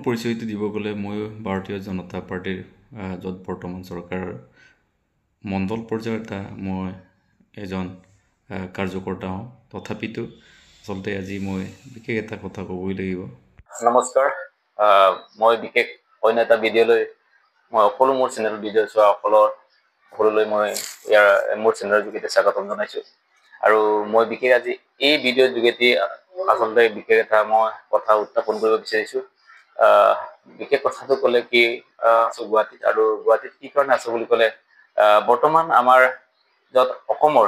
পৰিচয়টো দিব গ'লে মই ভাৰতীয় জনতা পাৰ্টিৰ য'ত বৰ্তমান চৰকাৰৰ মণ্ডল পৰ্যায়ৰ এটা মই এজন কাৰ্যকৰ্তা হওঁ। তথাপিতো আচলতে আজি মই বিশেষ এটা কথা ক'বই লাগিব। নমস্কাৰ, মই বিশেষ অন্য এটা ভিডিঅ'লৈ মই সকলো মোৰ চেনেল ভিডিঅ' চোৱা সকলোলৈ মই মোৰ চেনেলৰ যোগেদি স্বাগতম জনাইছোঁ। আৰু মই বিশেষ আজি এই ভিডিঅ'ৰ যোগেদি আচলতে বিশেষ এটা মই কথা উত্থাপন কৰিব বিচাৰিছোঁ। বিশেষ কথাটো ক'লে কি আছোঁ গুৱাহাটীত, আৰু গুৱাহাটীত কি কাৰণে আছোঁ বুলি ক'লে বৰ্তমান আমাৰ য'ত অসমৰ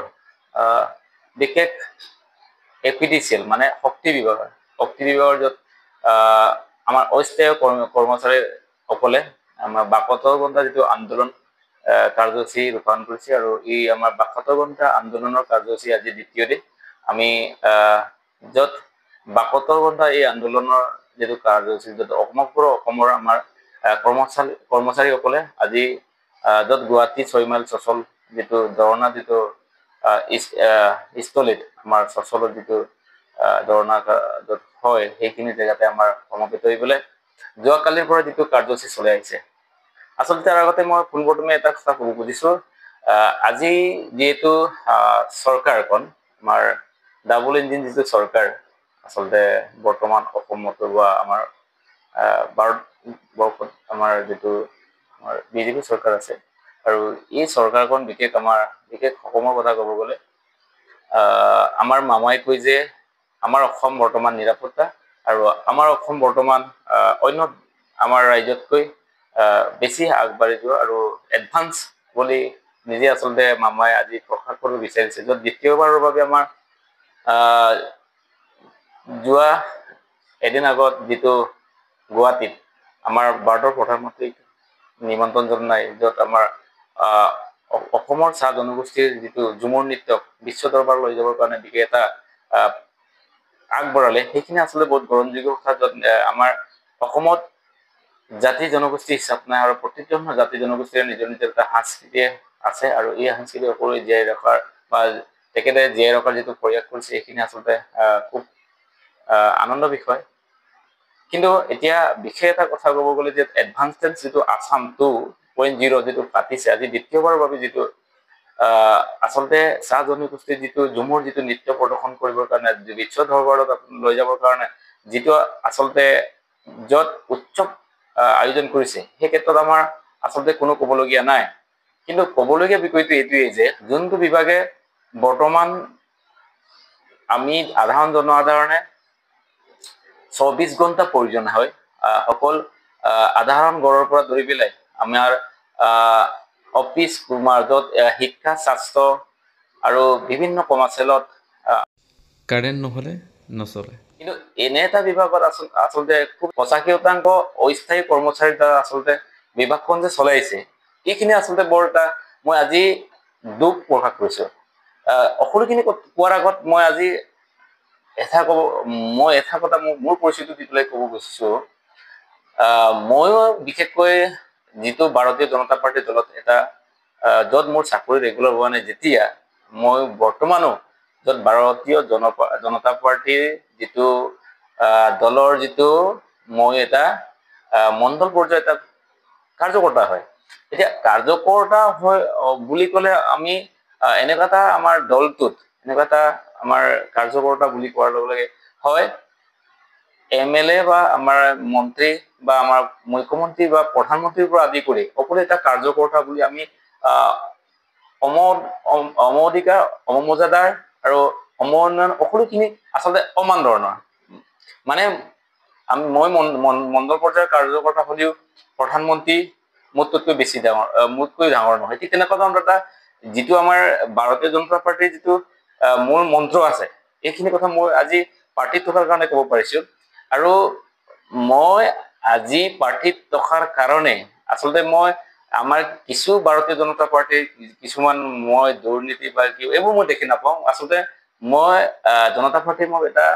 বিশেষ এপিডিচিএল মানে শক্তি বিভাগৰ য'ত আমাৰ অস্থায়ী কৰ্মচাৰীসকলে আমাৰ ৭২ ঘণ্টা যিটো আন্দোলন কাৰ্যসূচী ৰূপায়ণ কৰিছে, আৰু এই আমাৰ ৭২ ঘণ্টা আন্দোলনৰ কাৰ্যসূচী আজি দ্বিতীয় দিন। আমি য'ত ৭২ ঘণ্টা এই আন্দোলনৰ যিটো কাৰ্যসূচী, য'ত সমগ্ৰ অসমৰ আমাৰ কৰ্মচাৰীসকলে আজি য'ত গুৱাহাটী ৬ মাইল চচল যিটো ধৰ্ণা যিটো স্থলীত আমাৰ চচলত যিটো ধৰ্ণা য'ত হয়, সেইখিনি জেগাতে আমাৰ সমবেত হৈ পেলাই যোৱাকালিৰ পৰা যিটো কাৰ্যসূচী চলাই আহিছে। আচলতে তাৰ আগতে মই পোনপ্ৰথমে এটা কথা ক'ব খুজিছোঁ। আজি যিহেতু চৰকাৰখন আমাৰ ডাবল ইঞ্জিন যিটো চৰকাৰ আচলতে বৰ্তমান অসমত বা আমাৰ ভাৰতবৰ্ষত আমাৰ যিটো আমাৰ বিজেপি চৰকাৰ আছে, আৰু এই চৰকাৰখন বিশেষ অসমৰ কথা ক'ব গ'লে আমাৰ মামাই কয় যে আমাৰ অসম বৰ্তমান নিৰাপত্তা, আৰু আমাৰ অসম বৰ্তমান অন্য আমাৰ ৰাজ্যতকৈ বেছি আগবাঢ়ি যোৱা আৰু এডভান্স বুলি নিজে আচলতে মামাই আজি প্ৰকাশ কৰিব বিচাৰিছে। য'ত দ্বিতীয়বাৰৰ বাবে আমাৰ যোৱা এদিন আগত যিটো গুৱাহাটীত আমাৰ ভাৰতৰ প্ৰধানমন্ত্ৰীক নিমন্ত্ৰণ জনাই, য'ত আমাৰ অসমৰ চাহ জনগোষ্ঠীৰ যিটো ঝুমুৰ নৃত্যক বিশ্ব দৰবাৰ লৈ যাবৰ কাৰণে বিশেষ এটা আগবঢ়ালে, সেইখিনি আচলতে বহুত গ্ৰহণযোগ্য কথা। য'ত আমাৰ অসমত জাতি জনগোষ্ঠী হিচাপ নাই, আৰু প্ৰতিজন জাতি জনগোষ্ঠীৰে নিজৰ নিজৰ এটা সংস্কৃতি আছে, আৰু এই সংস্কৃতি সকলোৱে জীয়াই ৰখাৰ বা তেখেতে জীয়াই ৰখাৰ যিটো প্ৰয়াস কৰিছে, এইখিনি আচলতে খুব আনন্দৰ বিষয়। কিন্তু এতিয়া বিশেষ এটা কথা ক'ব গ'লে যে এডভান্সড যিটো আছাম 2.0 যিটো পাতিছে আজি দ্বিতীয়বাৰৰ বাবে, যিটো আচলতে চাহ জনগোষ্ঠীৰ যিটো ঝুমুৰ যিটো নৃত্য প্ৰদৰ্শন কৰিবৰ কাৰণে বিশ্ব দৰবাৰত লৈ যাবৰ কাৰণে যিটো আচলতে য'ত উৎসৱ আয়োজন কৰিছে, সেই ক্ষেত্ৰত আমাৰ আচলতে কোনো ক'বলগীয়া নাই। কিন্তু ক'বলগীয়া বিষয়টো এইটোৱেই যে যোনটো বিভাগে বৰ্তমান আমি সাধাৰণ জনসাধাৰণে ২৪ ঘণ্টা প্ৰয়োজন হয়, অকল সাধাৰণ ঘৰৰ পৰা ধৰি পেলাই আমাৰ অফিচ, য'ত শিক্ষা, স্বাস্থ্য আৰু বিভিন্ন কমাৰ্চিয়েলত কাৰেণ্ট নহ'লে নচলে। কিন্তু এনে এটা বিভাগত আচলতে খুব ৮৫% অস্থায়ী কৰ্মচাৰীৰ দ্বাৰা আচলতে বিভাগখন যে চলাইছে, এইখিনি আচলতে বৰ এটা মই আজি দুখ প্ৰকাশ কৰিছোঁ। সকলোখিনি কোৱাৰ আগত মই আজি এটা কথা মোৰ পৰিচয়টো দি পেলাই ক'ব খুজিছোঁ। ময়ো বিশেষকৈ যিটো ভাৰতীয় জনতা পাৰ্টীৰ দলত য'ত মোৰ চাকৰি ৰেগুলাৰ হোৱা নাই, যেতিয়া মই বৰ্তমানো য'ত ভাৰতীয় জনতা পাৰ্টীৰ যিটো দলৰ যিটো মই এটা মণ্ডল পৰ্যায়ৰ এটা কাৰ্যকৰ্তা হয়। এতিয়া কাৰ্যকৰ্তা হয় বুলি ক'লে আমি এনেকুৱা এটা আমাৰ দলটোত এনেকুৱা এটা আমাৰ কাৰ্যকৰ্তা বুলি কোৱাৰ লগে লগে হয় MLA বা আমাৰ মন্ত্ৰী বা আমাৰ মুখ্যমন্ত্ৰী বা প্ৰধানমন্ত্ৰীৰ পৰা আদি কৰি সকলো এটা কাৰ্যকৰ্তা বুলি আমি অমধিকাৰ, অমৰ্যাদাৰ আৰু সমন্বয়ন সকলোখিনি আচলতে সমান ধৰণৰ। মানে মই মণ্ডল পৰ্যায়ৰ কাৰ্যকৰ্তা হ'লেও প্ৰধানমন্ত্ৰী মোতকৈ ডাঙৰ নহয়। ঠিক তেনেকুৱা ধৰণৰ এটা যিটো আমাৰ ভাৰতীয় জনতা পাৰ্টীৰ যিটো মূল মন্ত্ৰ আছে, এইখিনি কথা মই আজি পাৰ্টীত থকাৰ কাৰণে ক'ব পাৰিছোঁ। আৰু মই আজি পাৰ্টীত থকাৰ কাৰণে আচলতে মই আমাৰ কিছু ভাৰতীয় জনতা পাৰ্টীৰ কিছুমান মই দুৰ্নীতি বা এইবোৰ মই দেখি নাপাওঁ। আচলতে মই জনতা পাৰ্টীৰ মই এটা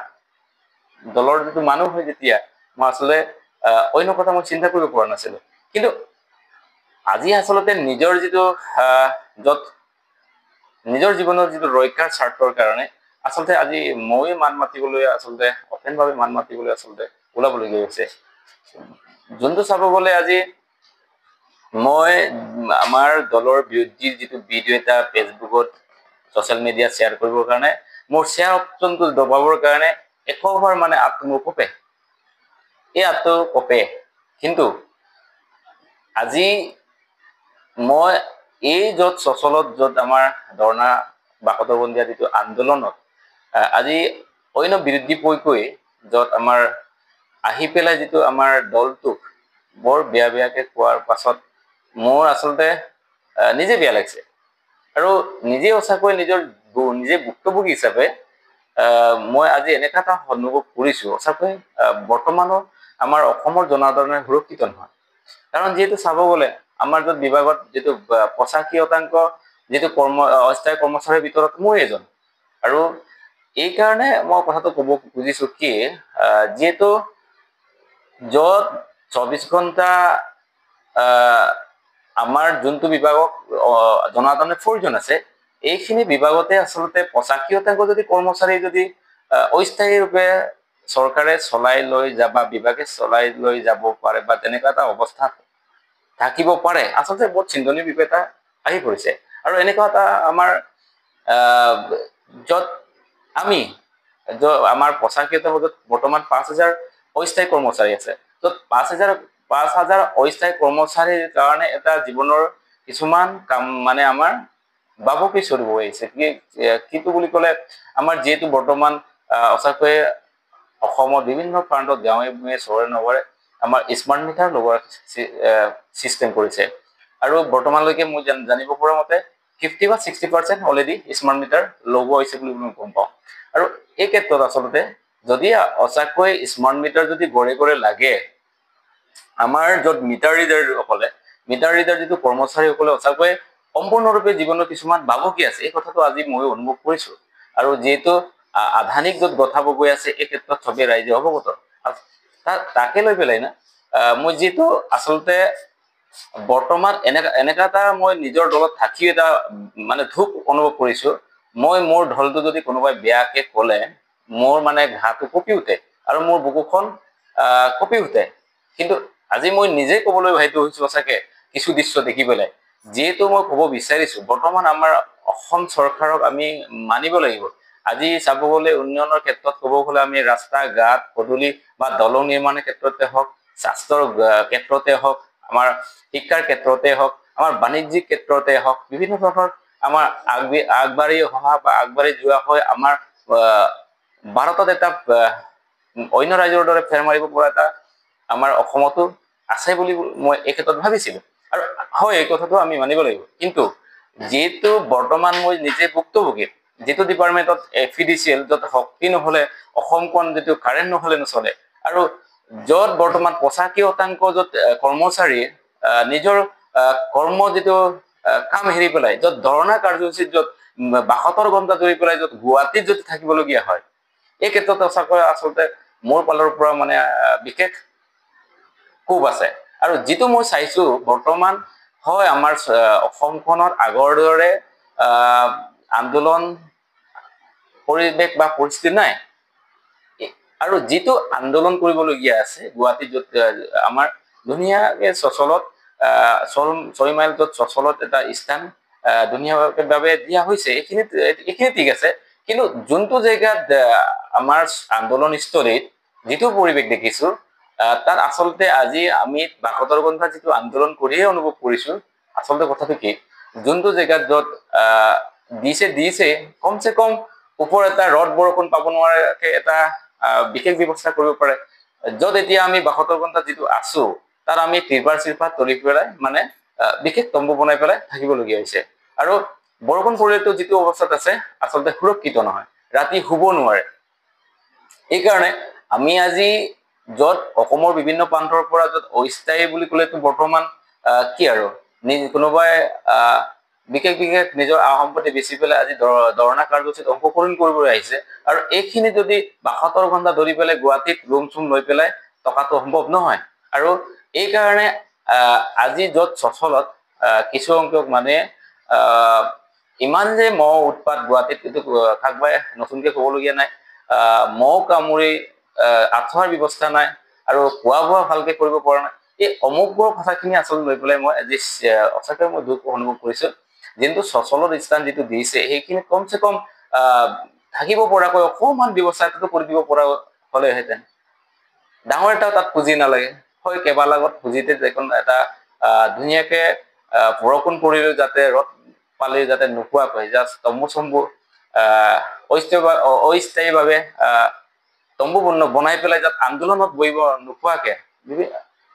দলৰ যিটো মানুহ হয়, যেতিয়া মই আচলতে অন্য কথা মই চিন্তা কৰিব পৰা নাছিলোঁ। কিন্তু আজি আচলতে নিজৰ যিটো য'ত নিজৰ জীৱনৰ যিটো ৰক্ষাৰ স্বাৰ্থৰ কাৰণে আচলতে আজি মই মান মাতিবলৈ আচলতে অপেনভাৱে মান মাতিবলৈ আচলতে ওলাবলগীয়া হৈছে। যোনটো চাব গ'লে আজি মই আমাৰ দলৰ বিৰোধী যিটো ভিডিঅ' এটা ফেচবুকত ছ'চিয়েল মিডিয়াত শ্বেয়াৰ কৰিবৰ কাৰণে মোৰ শ্বেয়াৰ অপশ্যনটো দবাবৰ কাৰণে একোবাৰ মানে আপটো মোৰ কপে, এই আপটো কপে। কিন্তু আজি মই এই য'ত চচলত য'ত আমাৰ ধৰ্ণা বাকতবন্দীয়া যিটো আন্দোলনত আজি অন্য বিৰোধী পক্ষই য'ত আমাৰ আহি পেলাই যিটো আমাৰ দলটোক বৰ বেয়াকে কোৱাৰ পাছত মোৰ আচলতে নিজে বেয়া লাগিছে আৰু নিজে সঁচাকৈ নিজে ভুক্তভোগী হিচাপে মই আজি এনেকুৱা এটা অনুভৱ কৰিছো সঁচাকৈ বৰ্তমানৰ আমাৰ অসমৰ জনসাধাৰণে সুৰক্ষিত নহয়। কাৰণ যিহেতু চাব গ'লে আমাৰ য'ত বিভাগত যিটো 85% যিটো অস্থায়ী কৰ্মচাৰীৰ ভিতৰত মই এজন। আৰু এই কাৰণে মই কথাটো ক'ব খুজিছো কি যিহেতু য'ত 24 ঘণ্টা আমাৰ যোনটো বিভাগক জনসাধাৰণে প্ৰয়োজন আছে এইখিনি বিভাগতে আচলতে 85% যদি কৰ্মচাৰী যদি অস্থায়ী ৰূপে চৰকাৰে চলাই লৈ বা বিভাগে চলাই লৈ যাব পাৰে বা তেনেকুৱা এটা অৱস্থা থাকিব পাৰে, আচলতে বহুত চিন্তনীয় বিষয় এটা আহি পৰিছে। আৰু এনেকুৱা এটা আমাৰ য'ত আমি আমাৰ 85% মাজত বৰ্তমান 5,000 অস্থায়ী কৰ্মচাৰী আছে, য'ত 5,000 অস্থায়ী কৰ্মচাৰীৰ কাৰণে এটা জীৱনৰ কিছুমান কাম মানে আমাৰ বাবুকি চলিব আহিছে। কিটো বুলি ক'লে আমাৰ যিহেতু বৰ্তমান সঁচাকৈয়ে অসমৰ বিভিন্ন প্ৰান্তত গাঁৱে ভূঞে চহৰে নগৰে আমাৰ স্মাৰ্ট মিটাৰ লগোৱাৰ চিষ্টেম কৰিছে। আৰু বৰ্তমানলৈকে মই জানিব পৰা মতে 50 বা 60% অলৰেডি স্মাৰ্ট মিটাৰ লগোৱা হৈছে বুলি মই গম পাওঁ। আৰু এই ক্ষেত্ৰত আচলতে যদি সঁচাকৈ স্মাৰ্ট মিটাৰ যদি ঘৰে ঘৰে লাগে, আমাৰ য'ত মিটাৰ ৰিডাৰ যিটো কৰ্মচাৰীসকলে সঁচাকৈ সম্পূৰ্ণৰূপে জীৱনৰ কিছুমান ভাবুকি আছে, এই কথাটো আজি মই অনুভৱ কৰিছো। আৰু যিহেতু আধানিক য'ত গঠাব গৈ আছে এই ক্ষেত্ৰত চবেই ৰাইজে অৱগত। তাকে লৈ পেলাই না মই যিহেতু আচলতে বৰ্তমান এনেকা এটা মই নিজৰ দলত থাকি এটা মানে দুখ অনুভৱ কৰিছো। মই মোৰ দলটো যদি কোনোবাই বেয়াকে ক'লে মোৰ মানে ঘাটো কঁপি উঠে আৰু মোৰ বুকুখন কঁপি উঠে। কিন্তু আজি মই নিজে ক'বলৈ বাধ্য হৈছো সঁচাকে কিছু দৃশ্য দেখি পেলাই। যিহেতু মই ক'ব বিচাৰিছো বৰ্তমান আমাৰ অসম চৰকাৰক আমি মানিব লাগিব। আজি চাব গ'লে উন্নয়নৰ ক্ষেত্ৰত ক'ব গ'লে আমি ৰাস্তা ঘাট পদূলি বা দলং নিৰ্মাণৰ ক্ষেত্ৰতে হওক, স্বাস্থ্যৰ ক্ষেত্ৰতে হওক, আমাৰ শিক্ষাৰ ক্ষেত্ৰতে হওক, আমাৰ বাণিজ্যিক ক্ষেত্ৰতে হওক, বিভিন্ন ধৰণৰ আমাৰ আগবাঢ়ি অহা বা আগবাঢ়ি যোৱা হয় আমাৰ ভাৰতত এটা অন্য ৰাজ্যৰ দৰে ফেৰ মাৰিব পৰা এটা আমাৰ অসমতো আছে বুলি মই এই ক্ষেত্ৰত ভাবিছিলো। আৰু হয় এই কথাটো আমি মানিব লাগিব। কিন্তু যিহেতু বৰ্তমান মই নিজে ভুক্তভোগী, যিটো ডিপাৰ্টমেণ্টত FEDCL য'ত শক্তি নহলে অসমখন যিটো কাৰেণ্ট নহলে নচলে, আৰু য'ত বৰ্তমান 85% য'ত কৰ্মচাৰী নিজৰ কৰ্ম যিটো কাম হেৰি পেলাই য'ত ধৰ্ণা কাৰ্যসূচীত য'ত 72 ঘণ্টা ধৰি পেলাই য'ত গুৱাহাটীত যদি থাকিবলগীয়া হয়, এই ক্ষেত্ৰত সঁচাকৈ আচলতে মোৰ ফালৰ পৰা মানে বিশেষ খুব আছে। আৰু যিটো মই চাইছো বৰ্তমান হয় আমাৰ অসমখনত আগৰ দৰে আন্দোলন পৰিৱেশ বা পৰিস্থিতি নাই। আৰু যিটো আন্দোলন কৰিবলগীয়া আছে গুৱাহাটীত য'ত আমাৰ ধুনীয়াকে চচলত 6 মাইল য'ত চচলত এটা স্থান ধুনীয়াভাৱে দিয়া হৈছে, এইখিনি ঠিক আছে। কিন্তু যোনটো জেগাত আমাৰ আন্দোলনস্থলীত যিটো পৰিৱেশ দেখিছো তাত আচলতে আজি আমি 72 ঘণ্টা যিটো আন্দোলন কৰিয়ে অনুভৱ কৰিছো, আচলতে কথাটো কি যোনটো জেগাত য'ত দিছে কমচে কম ওপৰ এটা ৰদ বৰষুণ পাব নোৱাৰাকে এটা বিশেষ ব্যৱস্থা কৰিব পাৰে। য'ত এতিয়া আমি 72 ঘণ্টা যিটো আছো তাত আমি ত্ৰিপাল তৰি পেলাই মানে বিশেষ তম্বু বনাই পেলাই থাকিবলগীয়া হৈছে। আৰু বৰষুণ পৰিলেতো যিটো অৱস্থাত আছে আচলতে সুৰক্ষিত নহয়, ৰাতি শুব নোৱাৰে। এইকাৰণে আমি আজি য'ত অসমৰ বিভিন্ন প্ৰান্তৰ পৰা য'ত অস্থায়ী বুলি ক'লেতো বৰ্তমান কি আৰু কোনোবাই বিশেষ নিজৰ সম্পত্তি বেচি পেলাই আজি ধৰ্ণা কাৰ্যসূচীত অংশগ্ৰহণ কৰিবলৈ আহিছে। আৰু এইখিনি যদি 72 ঘণ্টা ধৰি পেলাই গুৱাহাটীত ৰুম চুম লৈ পেলাই টকাটো সম্ভৱ নহয়। আৰু এই কাৰণে আজি য'ত চচলত কিছু সংখ্যক মানে ইমান যে মহ উৎপাত গুৱাহাটীত এইটো কাকবাই নতুনকে ক'বলগীয়া নাই। মহ কামুৰি আঁঠুৱাৰ ব্যৱস্থা নাই আৰু খোৱা বোৱা ভালকে কৰিব পৰা নাই। এই অমুকবোৰ কথাখিনি আচলতে লৈ পেলাই মই আজি সঁচাকৈ মই দুখ অনুভৱ কৰিছো যোনটো সচলৰ স্থান যিটো দিছে সেইখিনি কমচে কম থাকিব পৰাকৈ অকণমান ব্যৱস্থাটো কৰি দিব পৰা হ'লেহেঁতেন ডাঙৰ এটা তাত পুঁজি নালাগে হয় কেইবা লগত পুঁজিতে দেখোন এটা ধুনীয়াকে বৰষুণ পৰিলেও যাতে ৰদ পালে যাতে নোপোৱাকৈ জাষ্ট তম্বু চম্বু অস্থায়ীভাৱে তম্বু বনাই পেলাই যাত আন্দোলনত বহিব নোপোৱাকে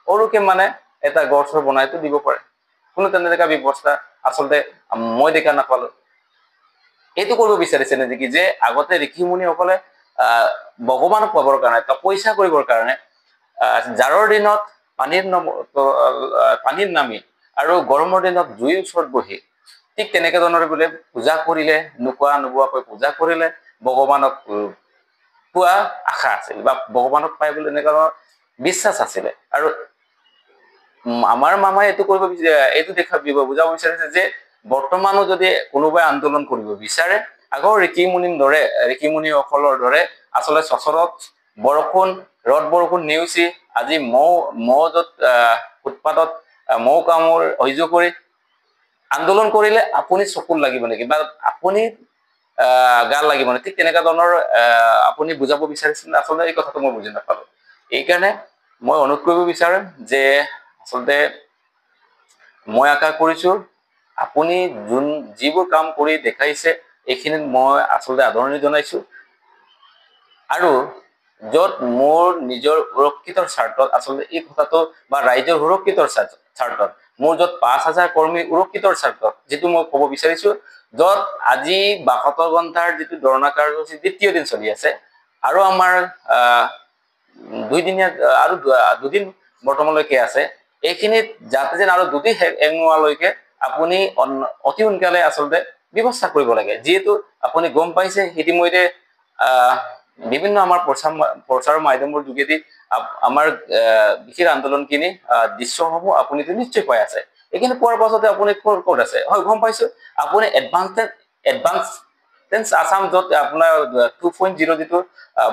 সৰুকে মানে এটা গড় চৰ বনাইতো দিব পাৰে কোনো তেনেকুৱা ব্যৱস্থা আচলতে মই দেখা নাপালো এইটো কৰিব বিচাৰিছে নেকি যে আগতে ঋষি মুনিসকলে ভগৱানক পাবৰ কাৰণে তপস্যা কৰিবৰ কাৰণে জাৰৰ দিনত পানীৰ নামি আৰু গৰমৰ দিনত জুইৰ ওচৰত বহি ঠিক তেনেকে ধৰণে বোলে পূজা কৰিলে নোবোৱাকৈ পূজা কৰিলে ভগৱানক পোৱা আশা আছিল বা ভগৱানক পাই বুলি এনেকুৱা ধৰণৰ বিশ্বাস আছিলে আৰু আমাৰ মামাই এইটো কৰিব এইটো বুজাব বিচাৰিছে যে বৰ্তমানো যদি কোনোবাই আন্দোলন কৰিব বিচাৰে আগৰ ঋষি মুনিসকলৰ দৰে আচলতে চচৰত বৰষুণ ৰদ বৰষুণ নেওচি আজি মহ য'ত উৎপাতত মহ কামোৰ সহ্য কৰি আন্দোলন কৰিলে আপুনি চকুত লাগিব নেকি বা আপুনি গাল লাগিব নে ঠিক তেনেকুৱা ধৰণৰ আপুনি বুজাব বিচাৰিছিল আচলতে এই কথাটো মই বুজি নাপালো এইকাৰণে মই অনুৰোধ কৰিব বিচাৰো যে আচলতে মই আশা কৰিছো আপুনি যিবোৰ কাম কৰি দেখাইছে এইখিনিত মই আচলতে আদৰণি জনাইছো আৰু য'ত মোৰ নিজৰ সুৰক্ষিতৰ স্বাৰ্থত আচলতে এই কথাটো বা ৰাইজৰ সুৰক্ষিতৰ স্বাৰ্থত মোৰ য'ত 5,000 কৰ্মী সুৰক্ষিতৰ স্বাৰ্থত যিটো মই ক'ব বিচাৰিছো য'ত আজি 72 ঘণ্টাৰ যিটো ধৰ্ণা কাৰ্যসূচী দ্বিতীয় দিন চলি আছে আৰু আমাৰ দুদিন বৰ্তমানলৈকে আছে এইখিনিত যাতে যেন আৰু দুদিন শেষ নোহোৱালৈকে আপুনি অতি সোনকালে আচলতে ব্যৱস্থা কৰিব লাগে যিহেতু আপুনি গম পাইছে ইতিমধ্যে বিভিন্ন আমাৰ প্ৰচাৰ মাধ্যমৰ যোগেদি আমাৰ বিশেষ আন্দোলনখিনি দৃশ্যসমূহ আপুনিতো নিশ্চয় পাই আছে এইখিনি পোৱাৰ পাছতে আপুনি ক'ত আছে হয় গম পাইছো আপুনি এডভান্স আসাম য'ত আপোনাৰ 2.0 যিটো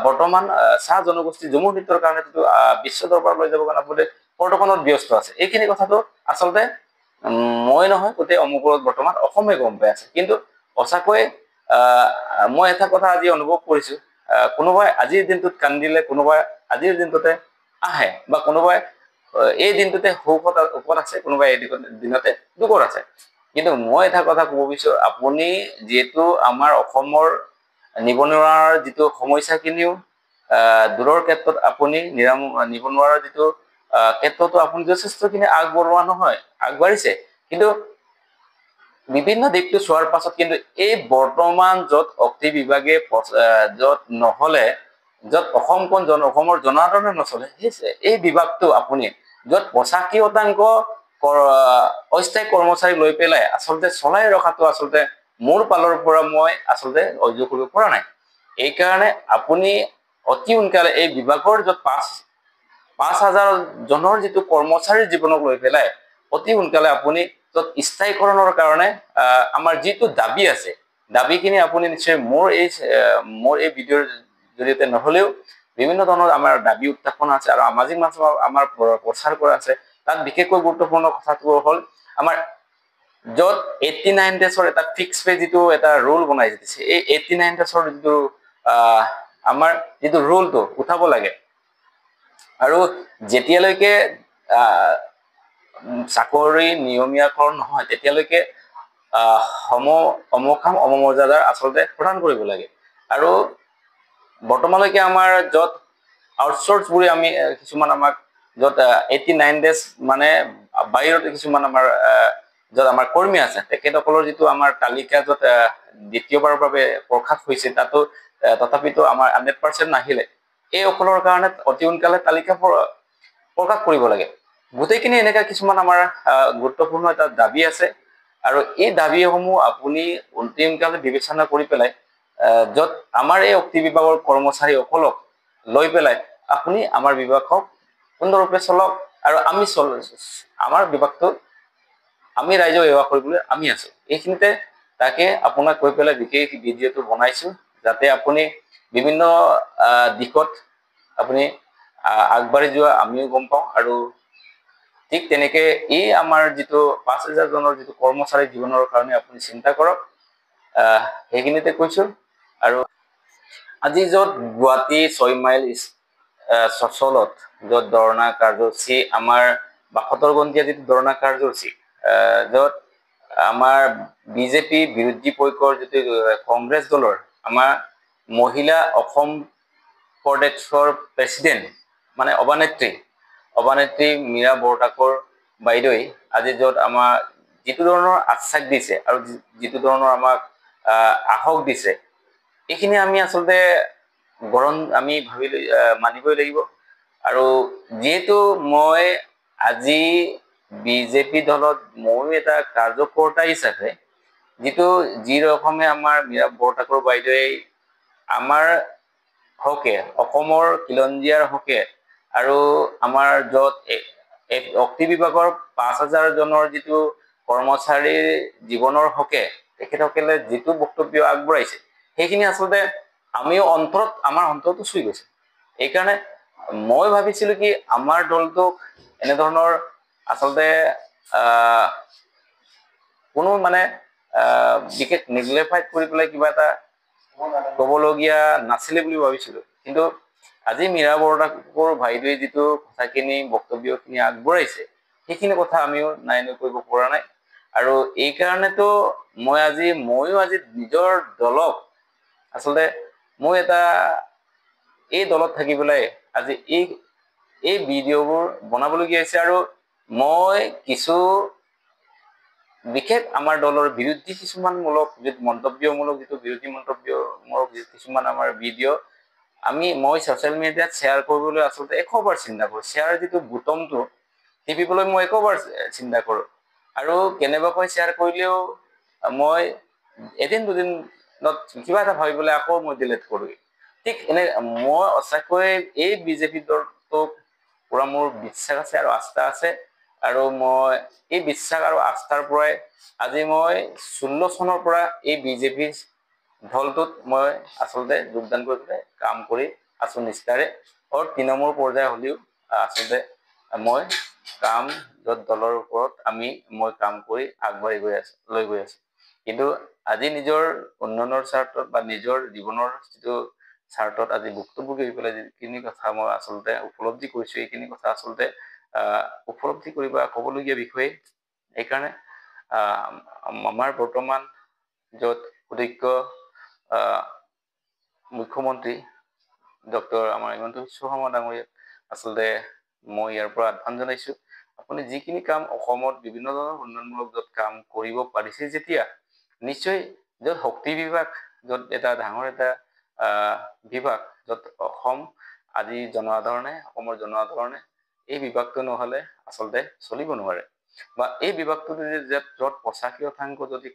বৰ্তমান চাহ জনগোষ্ঠী জম্মু নৃত্যৰ কাৰণে যিটো বিশ্ব দৰবাৰ লৈ যাব কাৰণে আপুনি প্ৰটোকলত ব্যস্ত আছে এইখিনি কথাটো আচলতে মই নহয় গোটেই অমুকত বৰ্তমান অসমে গম পাই আছে কিন্তু সঁচাকৈ মই এটা কথা আজি অনুভৱ কৰিছো কোনোবাই আজিৰ দিনটোত কান্দিলে কোনোবাই আজিৰ দিনটোতে আহে বা কোনোবাই এই দিনটোতে সুখত আছে কোনোবাই এই দিনতে দুখত আছে কিন্তু মই এটা কথা ক'ব বিচাৰো আপুনি যিহেতু আমাৰ অসমৰ নিবনুৱাৰ যিটো সমস্যাখিনিও দূৰৰ ক্ষেত্ৰত আপুনি নিবনুৱাৰ যিটো ক্ষেত্ৰতো আপুনি যথেষ্টখিনি আগবঢ়োৱা নহয় আগবাঢ়িছে কিন্তু বিভিন্ন দিশটো চোৱাৰ পাছত কিন্তু এই বৰ্তমান য'ত অক্তি বিভাগে য'ত নহলে য'ত অসমৰ জনাৰ্দনে নচলে এই বিভাগটো আপুনি য'ত 85% অস্থায়ী কৰ্মচাৰী লৈ পেলাই আচলতে চলাই ৰখাটো আচলতে মোৰ পালৰ পৰা মই আচলতে অভিযোগ কৰিব পৰা নাই এইকাৰণে আপুনি অতি সোনকালে এই বিভাগৰ য'ত 5,000 জনৰ যিটো কৰ্মচাৰীৰ জীৱনক লৈ পেলাই অতি সোনকালে আপুনি য'ত স্থায়ীকৰণৰ কাৰণে আমাৰ যিটো দাবী আছে দাবীখিনি আপুনি নিশ্চয় মোৰ এই ভিডিঅ'ৰ জৰিয়তে নহলেও বিভিন্ন ধৰণৰ আমাৰ দাবী উত্থাপন আছে আৰু সামাজিক মাধ্যমত আমাৰ প্ৰচাৰ কৰা আছে তাত বিশেষকৈ গুৰুত্বপূৰ্ণ কথাটো হ'ল আমাৰ য'ত 89 ডেছৰ এটা ফিক্স পে যিটো এটা ৰুল বনাই দিছে এই 89 ডেছৰ যিটো আমাৰ যিটো ৰুলটো উঠাব লাগে আৰু যেতিয়ালৈকে চাকৰি নিয়মীয়াকৰণ নহয় তেতিয়ালৈকে সমকাম সমমৰ্যাদাৰ আচলতে প্ৰদান কৰিব লাগে আৰু বৰ্তমানলৈকে আমাৰ য'ত আউটচোৰ্চ বুলি আমি কিছুমান আমাক য'ত 89 ডেজ মানে বাহিৰত কিছুমান আমাৰ য'ত আমাৰ কৰ্মী আছে তেখেতসকলৰ যিটো আমাৰ তালিকা য'ত দ্বিতীয়বাৰৰ বাবে প্ৰকাশ হৈছে তাতো তথাপিতো আমাৰ 100% নাহিলে এইসকলৰ কাৰণে অতি সোনকালে তালিকা প্ৰকাশ কৰিব লাগে গোটেইখিনি এনেকুৱা কিছুমান আমাৰ গুৰুত্বপূৰ্ণ এটা দাবী আছে আৰু এই দাবীসমূহ আপুনি অন্তিমকালে বিবেচনা কৰি পেলাই য'ত আমাৰ এই অক্তি বিভাগৰ কৰ্মচাৰীসকলক লৈ পেলাই আপুনি আমাৰ বিভাগক সুন্দৰৰূপে চলক আৰু আমাৰ বিভাগটো আমি ৰাইজক সেৱা কৰিবলৈ আমি আছো এইখিনিতে তাকে আপোনাক কৈ পেলাই বিশেষ ভিডিঅ'টো বনাইছো যাতে আপুনি বিভিন্ন দিশত আপুনি আগবাঢ়ি যোৱা আমিও গম পাওঁ আৰু ঠিক তেনেকে এই আমাৰ যিটো 5000 জনৰ যিটো কৰ্মচাৰী জীৱনৰ কাৰণে আপুনি চিন্তা কৰক সেইখিনিতে কৈছো আৰু আজি য'ত গুৱাহাটী 6 মাইল চচলত য'ত ধৰ্ণা কাৰ্যসূচী আমাৰ 72 ঘণ্টীয়া যিটো ধৰ্ণা কাৰ্যসূচী য'ত আমাৰ বিজেপি বিৰোধী পক্ষৰ যিটো কংগ্ৰেছ দলৰ আমাৰ মহিলা অসম প্ৰদেশৰ প্ৰেসিডেন্ট মানে অবানেত্ৰী মীৰা বৰঠাকুৰ বাইদেৱে আজি য'ত আমাৰ যিটো ধৰণৰ আশ্বাস দিছে আৰু যিটো ধৰণৰ আমাক আহক দিছে এইখিনি আমি আচলতে আমি মানিবই লাগিব আৰু যেহেতু মই আজি বিজেপি দলত ময়ো এটা কাৰ্যকৰ্তা হিচাপে যি ৰকমে আমাৰ মীৰা বৰঠাকুৰ বাইদেৱে আমাৰ হকে অসমৰ খিলঞ্জীয়াৰ হকে আৰু আমাৰ য'ত অক্তি বিভাগৰ 5000 জনৰ যিটো কৰ্মচাৰীৰ জীৱনৰ হকে তেখেতসকলে যিটো বক্তব্য আগবঢ়াইছে সেইখিনি আচলতে আমাৰ অন্তৰটো চুই গৈছে এইকাৰণে মই ভাবিছিলো কি আমাৰ দলটোক এনে ধৰণৰ আচলতে কোনো মানে বিশেষ নিগ্লেফাইড কৰি পেলাই কিবা এটা ক'বলগীয়া নাছিলে বুলি ভাবিছিলো কিন্তু আজি মীৰা বৰঠাকুৰ বাইদেৱে যিটো কথাখিনি বক্তব্যখিনি আগবঢ়াইছে সেইখিনি কথা আমিও নাই কৰিব পৰা নাই আৰু এই কাৰণেতো ময়ো আজি নিজৰ দলক আচলতে মই এই দলত থাকি পেলাই আজি এই ভিডিঅ'বোৰ বনাবলগীয়া হৈছে আৰু মই কিছু বিশেষ আমাৰ দলৰ বিৰোধী কিছুমান মন্তব্যমূলক কিছুমান আমাৰ ভিডিঅ' মই ছ'চিয়েল মিডিয়াত শ্বেয়াৰ কৰিবলৈ আচলতে 100বাৰ চিন্তা কৰোঁ শ্বেয়াৰ যিটো বুটমটো টিপিবলৈ মই 100বাৰ চিন্তা কৰোঁ আৰু কেনেবাকৈ শ্বেয়াৰ কৰিলেও মই এদিন দুদিনত কিবা এটা ভাবি পেলাই আকৌ মই ডিলিট কৰোঁ ঠিক এনে মই সঁচাকৈ এই বিজেপি দলটোক পুৰা মোৰ বিশ্বাস আছে আৰু আস্থা আছে আৰু মই এই বিশ্বাস আৰু আস্থাৰ পৰাই আজি মই 16 চনৰ পৰা এই বিজেপি দলটোত মই আচলতে যোগদান কৰি কাম কৰি আছো নিষ্ঠাৰে আৰু তৃণমূল পৰ্যায় হলেও আচলতে মই কাম দলৰ ওপৰত মই কাম কৰি আগবাঢ়ি লৈ গৈ আছো কিন্তু আজি নিজৰ উন্নয়নৰ স্বাৰ্থত বা নিজৰ জীৱনৰ যিটো স্বাৰ্থত আজি ভুক্তভোগী হৈ পেলাই যিখিনি কথা মই আচলতে উপলব্ধি কৰিছো এইখিনি কথা আচলতে উপলব্ধি কৰিব ক'বলগীয়া বিষয়ে এইকাৰণে আমাৰ বৰ্তমান য'ত সুদক্ষ মুখ্যমন্ত্ৰী ডক্টৰ আমাৰ হিমন্ত বিশ্ব শৰ্মা ডাঙৰীয়াক আচলতে মই ইয়াৰ পৰা আহ্বান জনাইছো আপুনি যিখিনি কাম অসমত বিভিন্ন ধৰণৰ উন্নয়নমূলক য'ত কাম কৰিব পাৰিছে যেতিয়া নিশ্চয় য'ত শক্তি বিভাগ য'ত এটা ডাঙৰ এটা বিভাগ য'ত অসমৰ জনসাধাৰণে এই বিভাগটো নহলে আচলতে চলিব নোৱাৰে বা এই বিভাগটো য'ত 85% যদি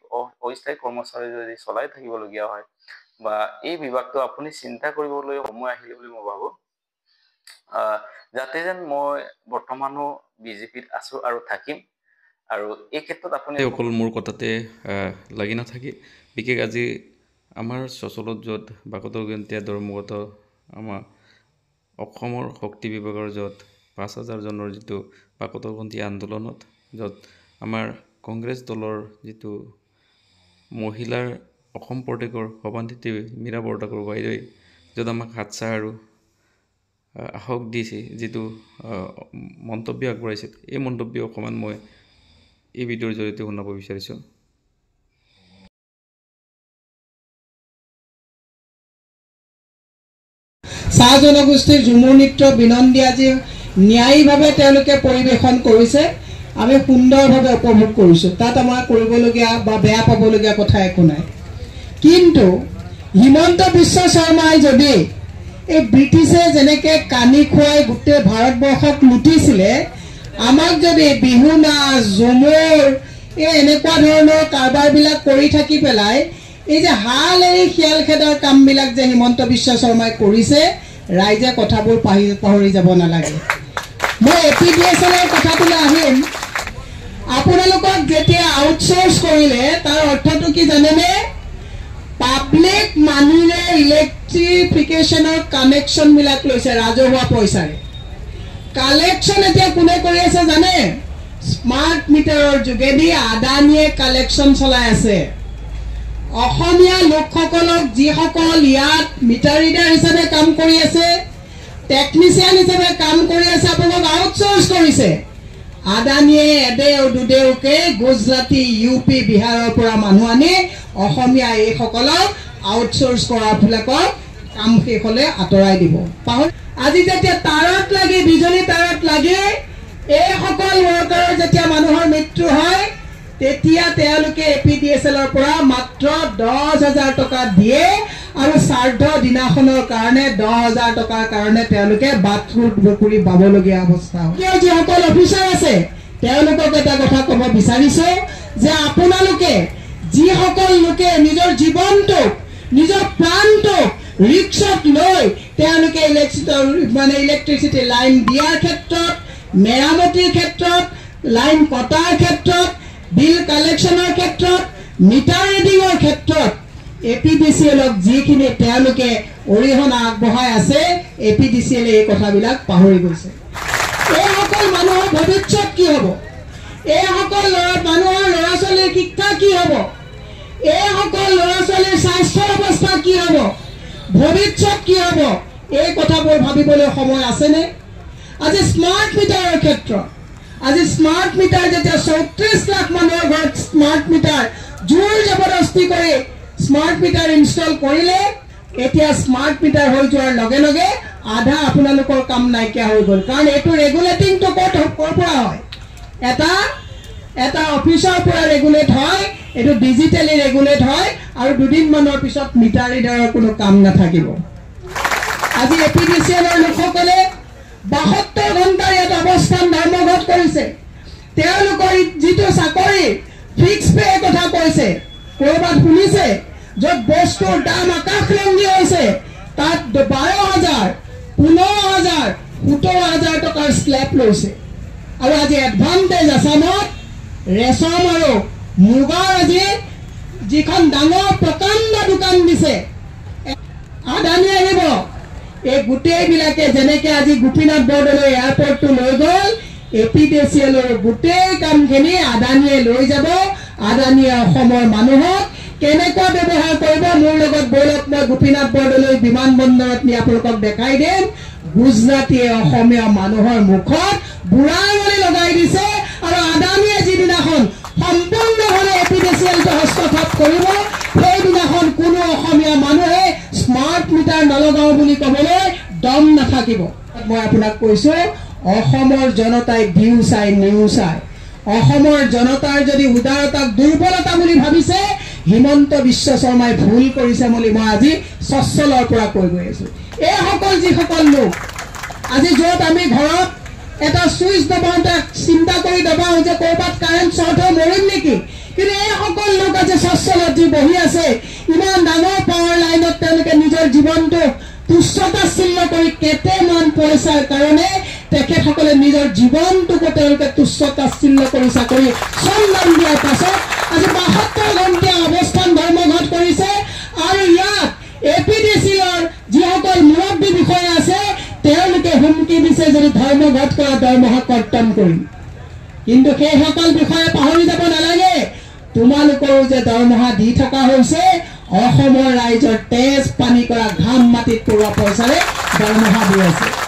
অস্থায়ী কৰ্মচাৰী যদি চলাই থাকিবলগীয়া হয় বা এই বিভাগটো আপুনি চিন্তা কৰিবলৈ সময় আহিলে বুলি মই ভাবো যাতে যেন মই বৰ্তমানো বিজেপিত আছো আৰু থাকিম আৰু এই ক্ষেত্ৰত আপুনি অকল মোৰ কথাতে লাগি নাথাকি বিশেষ আজি আমাৰ চচলত য'ত 72 ঘণ্টীয়া ধৰ্মগত আমাৰ অসমৰ শক্তি বিভাগৰ য'ত 5000 জনৰ যিটো 72 ঘণ্টীয়া আন্দোলনত য'ত আমাৰ কংগ্ৰেছ দলৰ যিটো মহিলাৰ অসম প্ৰদেশৰ সভানেত্ৰী মীৰা বৰঠাকুৰ বাইদেৱে য'ত আমাক হাতচাৰ আৰু আহক দিছে যিটো মন্তব্য আগবঢ়াইছিল এই মন্তব্য অকমান মই এই ভিডিঅ'ৰ জৰিয়তে শুনাব বিচাৰিছো চাহ জনগোষ্ঠীৰ ঝুমুৰ নৃত্য বিনন্দী আজি ন্যায়ীভাৱে তেওঁলোকে পৰিৱেশন কৰিছে আমি সুন্দৰভাৱে উপভোগ কৰিছো তাত আমাৰ কৰিবলগীয়া বা বেয়া পাবলগীয়া কথা একো নাই কিন্তু হিমন্ত বিশ্ব শৰ্মাই যদি এই ব্ৰিটিছে যেনেকে কানি খুৱাই গোটেই ভাৰতবৰ্ষক লুটিছিলে আমাক যদি বিহু নাচ ঝুমুৰ এনেকুৱা ধৰণৰ কাৰবাৰবিলাক কৰি থাকি পেলাই এই যে হাল এৰি শিয়াল খেদাৰ কামবিলাক যে হিমন্ত বিশ্ব শৰ্মাই কৰিছে ৰাইজে কথাবোৰ পাহৰি যাব নালাগে মই এপিডিএছএলৰ কথাটোলৈ আহিম আপোনালোকক যেতিয়া আউটসোৰ্স কৰিলে তাৰ অৰ্থটো কি জানেনে পাব্লিক মানিৰে ইলেক্ট্ৰিফিকেশনৰ কানেকশন বিলাক লৈছে ৰাজহুৱা পইচাৰে কালেকশন এতিয়া কোনে কৰি আছে জানে স্মাৰ্ট মিটাৰৰ যোগেদি আদানীয়ে কালেকশ্যন চলাই আছে। অসমীয়া লোকসকলক যিসকল ইয়াত মিটাৰ ৰিডাৰ হিচাপে কাম কৰি আছে, টেকনিচিয়ান হিচাপে কাম কৰি আছে, আপোনালোক আউটচোৰ্চ কৰিছে। আদানীয়ে এদেও দুদেওকে গুজৰাটী, ইউপি, বিহাৰৰ পৰা মানুহ আনি অসমীয়া এইসকলক আউটচোৰ্চ কৰাবিলাকক কাম শেষ হ'লে আঁতৰাই দিব। আজি যেতিয়া তাঁৰত লাগি, বিজুলী তাঁৰত লাগি এইসকল ৱৰ্কাৰৰ যেতিয়া মানুহৰ মৃত্যু হয়, তেতিয়া তেওঁলোকে APDSLৰ পৰা মাত্ৰ 10,000 টকা দিয়ে আৰু শ্ৰাদ্ধ দিনাখনৰ কাৰণে 10,000 টকাৰ কাৰণে তেওঁলোকে বাথৰুম কৰি পাবলগীয়া অৱস্থা হয়। যিসকল অফিচাৰ আছে তেওঁলোকক এটা কথা ক'ব বিচাৰিছো যে আপোনালোকে যিসকল লোকে নিজৰ জীৱনটোক, নিজৰ প্ৰাণটোক ৰিক্সত লৈ তেওঁলোকে ইলেক্ট্ৰিচিটি লাইন দিয়াৰ ক্ষেত্ৰত, মেৰামতিৰ ক্ষেত্ৰত, লাইন কটাৰ ক্ষেত্ৰত, বিল কালেকশ্যনৰ ক্ষেত্ৰত, মিটাৰ ৰিডিঙৰ ক্ষেত্ৰত APDCLক যিখিনি তেওঁলোকে অৰিহণা আগবঢ়াই আছে, APDCLে এই কথাবিলাক পাহৰি গৈছে। এইসকল মানুহৰ ভৱিষ্যত কি হ'ব? এইসকল মানুহৰ ল'ৰা ছোৱালীৰ শিক্ষা কি হ'ব? এইসকল ল'ৰা ছোৱালীৰ স্বাস্থ্যৰ অৱস্থা কি হ'ব? ভৱিষ্যত কি হ'ব? এই কথাবোৰ ভাবিবলৈ সময় আছেনে? আজি স্মাৰ্ট মিটাৰৰ ক্ষেত্ৰত, আজি স্মাৰ্ট মিটাৰ যেতিয়া 34 লাখ মানুহৰ ঘৰত স্মাৰ্ট মিটাৰ জোৰ জবৰদস্তি কৰি স্মাৰ্ট মিটাৰ ইনষ্টল কৰিলে, এতিয়া স্মাৰ্ট মিটাৰ হৈ যোৱাৰ লগে লগে আধা আপোনালোকৰ কাম নাইকিয়া হৈ গ'ল। কাৰণ এইটো ৰেগুলেটিংটো ক'ৰ পৰা হয়? এটা অফিচৰ পৰা ৰেগুলেট হয়, এইটো ডিজিটেলি ৰেগুলেট হয় আৰু দুদিনমানৰ পিছত মিটাৰ ৰিডাৰৰ কোনো কাম নাথাকিব। আজি APDCLৰ লোকসকলে 72 ঘণ্টাৰ ইয়াত অৱস্থান ধৰ্মঘট কৰিছে। তেওঁলোকৰ যিটো চাকৰি ফিক্স পে কথা কৈছে, ক'ৰবাত শুনিছে য'ত বস্তুৰ দাম আকাশলংঘী হৈছে, তাত 12,000, 15,000, 17,000 টকাৰ স্লেব লৈছে। আৰু আজি এডভান্টেজ আছামত ৰেচম আৰু মুগাৰ আজি যিখন ডাঙৰ প্ৰকাণ্ড দোকান দিছে, আদানী আহিব, এই গোটেইবিলাকে যেনেকৈ আজি গোপীনাথ বৰদলৈ এয়াৰপৰ্টটো লৈ গ'ল, APDCLৰ গোটেই কামখিনি আদানীয়ে লৈ যাব। আদানীয়ে অসমৰ মানুহক কেনেকুৱা ব্যৱহাৰ কৰিব, মোৰ লগত বলক, মই গোপীনাথ বৰদলৈ বিমানবন্দৰত নি আপোনালোকক দেখাই দিম। গুজৰাটীয়ে অসমীয়া মানুহৰ মুখত বুঢ়া আঙুলি লগাই দিছে আৰু আদানীয়ে যিদিনাখন সম্পূৰ্ণভাৱে APDCLটো হস্তক্ষেপ কৰিব, সেইদিনাখন কোনো অসমীয়া মানুহে স্মাৰ্ট মিটাৰ নলগাওঁ বুলি ক'বলৈ দম নাথাকিব। মই আপোনাক কৈছো, অসমৰ জনতাই ভিউ চাই, নিউজ চাই। অসমৰ জনতাৰ যদি উদাৰতাক দুৰ্বলতা বুলি ভাবিছে, হিমন্ত বিশ্ব শৰ্মাই ভুল কৰিছে বুলি মই আজি স্বচ্ছলৰ পৰা কৈ গৈ আছো। এইসকল যিসকল লোক আজি য'ত আমি ঘৰত এটা চুইচ দবাওঁতে চিন্তা কৰি দবাওঁ যে ক'ৰবাত কাৰেণ্ট শ্বৰ্ট হৈ মৰিম নেকি, কিন্তু এইসকল লোক আজি স্বচ্ছলত যি বহি আছে, ইমান ডাঙৰ পাৱাৰ লাইনত তেওঁলোকে নিজৰ জীৱনটো তুচ্ছতাচ্ছিল্য কৰি কেইটামান পইচাৰ কাৰণে তেখেতসকলে নিজৰ জীৱনটোকো তেওঁলোকে তুচ্ছতাচ্ছিল্য কৰি চাকৰি সন্ধান দিয়াৰ পাছত আজি 72 ঘণ্টীয়া অৱস্থান ধৰ্মঘট কৰিছে। আৰু ইয়াত APDCLৰ যিসকল মুৰব্বী বিষয়া আছে, তেওঁলোকে হুমকি দিছে যদি ধৰ্মঘট কৰা দৰমহা কৰ্তন কৰিম। কিন্তু সেইসকল বিষয়ে পাহৰি যাব নালাগে, তোমালোকৰো যে দৰমহা দি থকা হৈছে অসমৰ ৰাইজৰ তেজ পানী কৰা ঘাম মাটিত পৰোৱা পইচাৰে দৰমহা দি আছে।